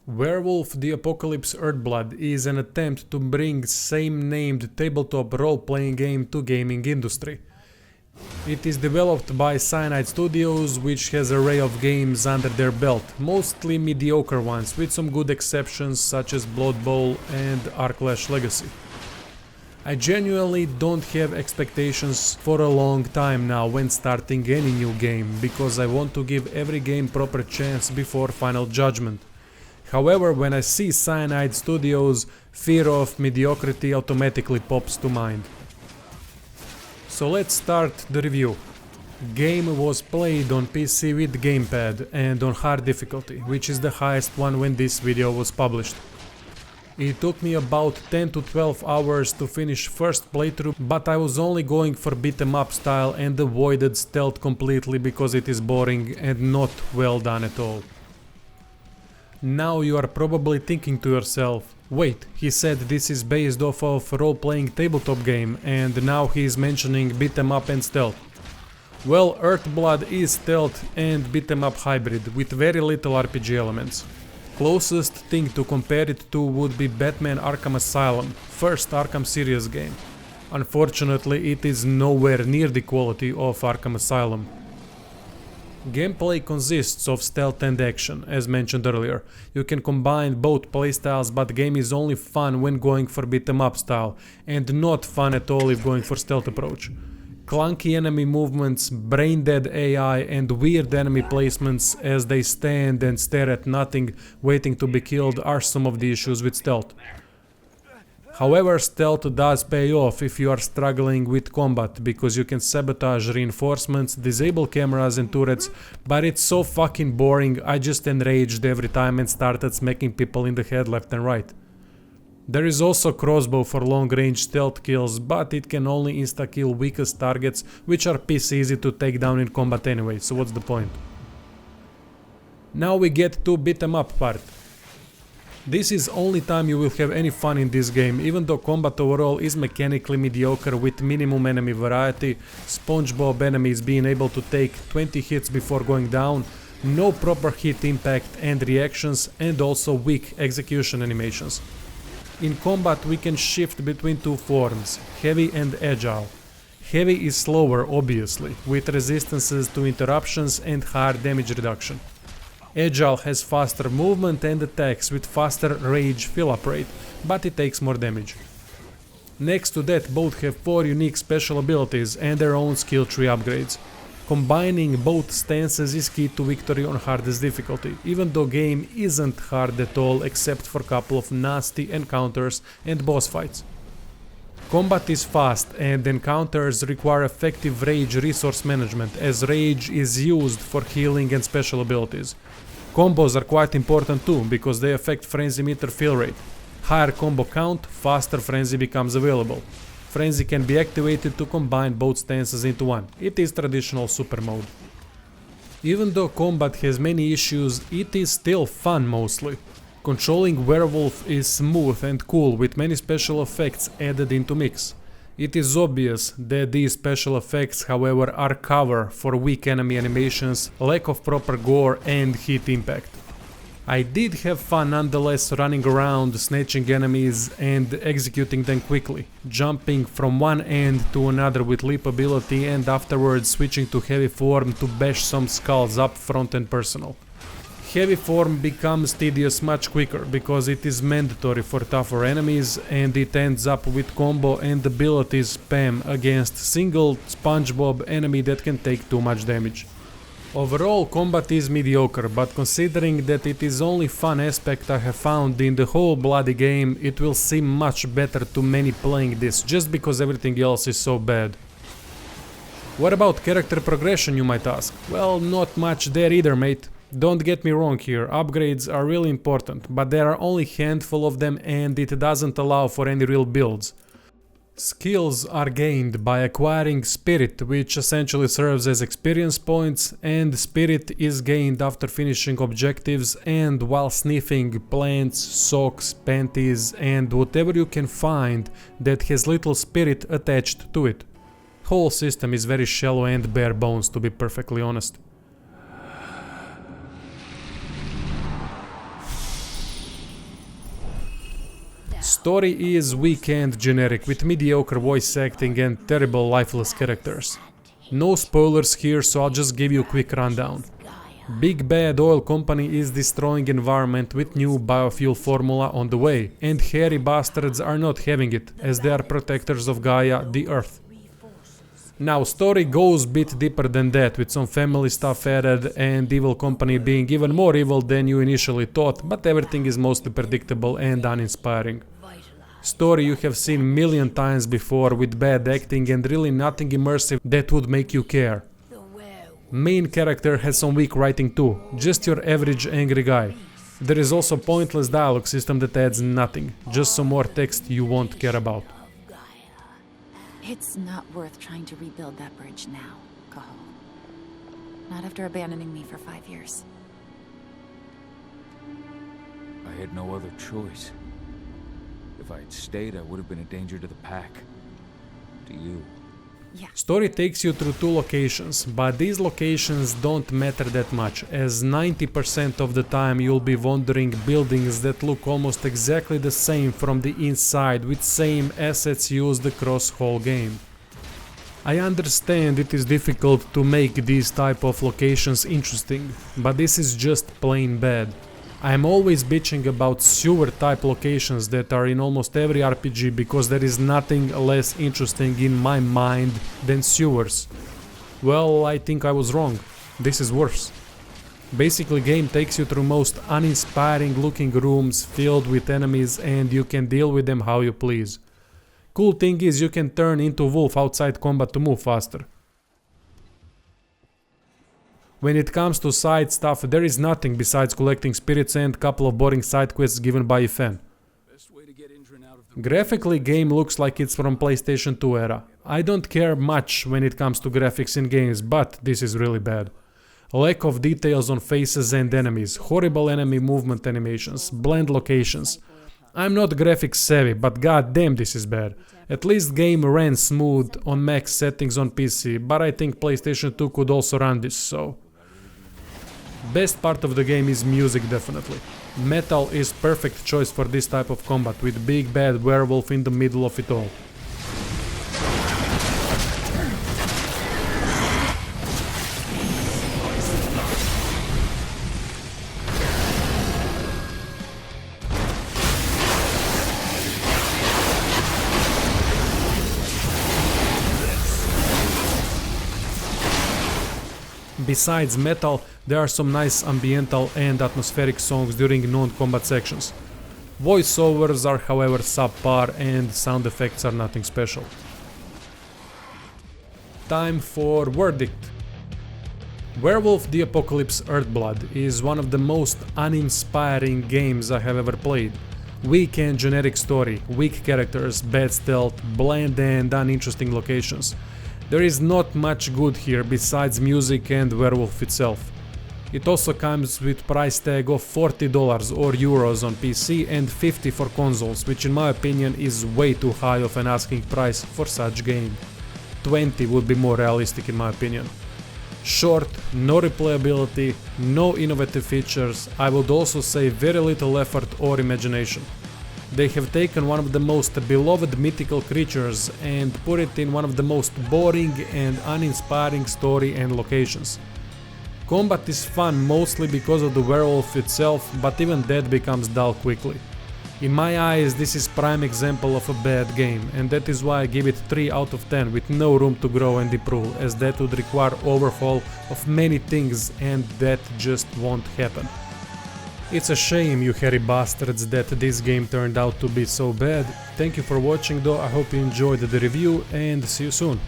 Werewolf the Apocalypse Earthblood is an attempt to bring same-named tabletop role-playing game to gaming industry. It is developed by Cyanide Studios, which has an array of games under their belt, mostly mediocre ones, with some good exceptions such as Blood Bowl and Arclash Legacy. I genuinely don't have expectations for a long time now when starting any new game, because I want to give every game proper chance before final judgment. However, when I see Cyanide Studios, fear of mediocrity automatically pops to mind. So let's start the review. Game was played on PC with gamepad and on hard difficulty, which is the highest one when this video was published. It took me about 10 to 12 hours to finish first playthrough, but I was only going for beat 'em up style and avoided stealth completely because it is boring and not well done at all. Now you are probably thinking to yourself, wait, he said this is based off of a role-playing tabletop game and now he is mentioning beat 'em up and stealth. Well, Earthblood is stealth and beat 'em up hybrid with very little RPG elements. Closest thing to compare it to would be Batman Arkham Asylum, first Arkham series game. Unfortunately, it is nowhere near the quality of Arkham Asylum. Gameplay consists of stealth and action, as mentioned earlier. You can combine both playstyles, but the game is only fun when going for beat 'em up style, and not fun at all if going for stealth approach. Clunky enemy movements, brain-dead AI, and weird enemy placements as they stand and stare at nothing, waiting to be killed are some of the issues with stealth. However, stealth does pay off if you are struggling with combat, because you can sabotage reinforcements, disable cameras and turrets, but it's so fucking boring, I just enraged every time and started smacking people in the head left and right. There is also crossbow for long-range stealth kills, but it can only insta-kill weakest targets, which are piss easy to take down in combat anyway, so what's the point? Now we get to beat 'em up part. This is only time you will have any fun in this game, even though combat overall is mechanically mediocre with minimum enemy variety, SpongeBob enemies being able to take 20 hits before going down, no proper hit impact and reactions, and also weak execution animations. In combat we can shift between two forms, heavy and agile. Heavy is slower obviously, with resistances to interruptions and higher damage reduction. Agile has faster movement and attacks with faster rage fill-up rate, but it takes more damage. Next to that, both have 4 unique special abilities and their own skill tree upgrades. Combining both stances is key to victory on hardest difficulty, even though game isn't hard at all except for a couple of nasty encounters and boss fights. Combat is fast and encounters require effective rage resource management, as rage is used for healing and special abilities. Combos are quite important too, because they affect frenzy meter fill rate. Higher combo count, faster frenzy becomes available. Frenzy can be activated to combine both stances into one. It is traditional super mode. Even though combat has many issues, it is still fun mostly. Controlling Werewolf is smooth and cool with many special effects added into mix. It is obvious that these special effects, however, are cover for weak enemy animations, lack of proper gore and hit impact. I did have fun nonetheless running around, snatching enemies and executing them quickly, jumping from one end to another with leap ability and afterwards switching to heavy form to bash some skulls up front and personal. Heavy form becomes tedious much quicker because it is mandatory for tougher enemies and it ends up with combo and ability spam against single SpongeBob enemy that can take too much damage. Overall, combat is mediocre, but considering that it is only fun aspect I have found in the whole bloody game, it will seem much better to many playing this just because everything else is so bad. What about character progression, you might ask? Well, not much there either, mate. Don't get me wrong here, upgrades are really important, but there are only a handful of them and it doesn't allow for any real builds. Skills are gained by acquiring spirit, which essentially serves as experience points, and spirit is gained after finishing objectives and while sniffing plants, socks, panties and whatever you can find that has little spirit attached to it. Whole system is very shallow and bare bones, to be perfectly honest. Story is weak and generic, with mediocre voice acting and terrible lifeless characters. No spoilers here, so I'll just give you a quick rundown. Big bad oil company is destroying environment with new biofuel formula on the way, and hairy bastards are not having it, as they are protectors of Gaia, the Earth. Now, story goes bit deeper than that, with some family stuff added and evil company being even more evil than you initially thought, but everything is mostly predictable and uninspiring. Story you have seen million times before, with bad acting and really nothing immersive that would make you care. Main character has some weak writing too, just your average angry guy. There is also pointless dialogue system that adds nothing, just some more text you won't care about. It's not worth trying to rebuild that bridge now, Cahill. Not after abandoning me for 5 years. I had no other choice. If I had stayed, I would have been a danger to the pack. To you. Yeah. Story takes you through 2 locations, but these locations don't matter that much, as 90% of the time you'll be wandering buildings that look almost exactly the same from the inside, with same assets used across whole game. I understand it is difficult to make these type of locations interesting, but this is just plain bad. I am always bitching about sewer type locations that are in almost every RPG because there is nothing less interesting in my mind than sewers. Well, I think I was wrong. This is worse. Basically, game takes you through most uninspiring looking rooms filled with enemies and you can deal with them how you please. Cool thing is you can turn into wolf outside combat to move faster. When it comes to side stuff, there is nothing besides collecting spirits and couple of boring side quests given by a fan. Graphically, game looks like it's from PlayStation 2 era. I don't care much when it comes to graphics in games, but this is really bad. Lack of details on faces and enemies, horrible enemy movement animations, bland locations. I'm not graphics savvy, but goddamn this is bad. At least game ran smooth on max settings on PC, but I think PlayStation 2 could also run this, so... Best part of the game is music, definitely. Metal is perfect choice for this type of combat, with big bad werewolf in the middle of it all. Besides metal, there are some nice ambiental and atmospheric songs during non-combat sections. Voiceovers are however subpar and sound effects are nothing special. Time for verdict. Werewolf the Apocalypse Earthblood is one of the most uninspiring games I have ever played. Weak and generic story, weak characters, bad stealth, bland and uninteresting locations. There is not much good here besides music and werewolf itself. It also comes with price tag of $40 or euros on PC and $50 for consoles, which in my opinion is way too high of an asking price for such game. 20 would be more realistic in my opinion. Short, no replayability, no innovative features, I would also say very little effort or imagination. They have taken one of the most beloved mythical creatures and put it in one of the most boring and uninspiring story and locations. Combat is fun mostly because of the werewolf itself, but even that becomes dull quickly. In my eyes, this is prime example of a bad game, and that is why I give it 3 out of 10 with no room to grow and improve, as that would require overhaul of many things and that just won't happen. It's a shame, you hairy bastards, that this game turned out to be so bad. Thank you for watching though, I hope you enjoyed the review and see you soon.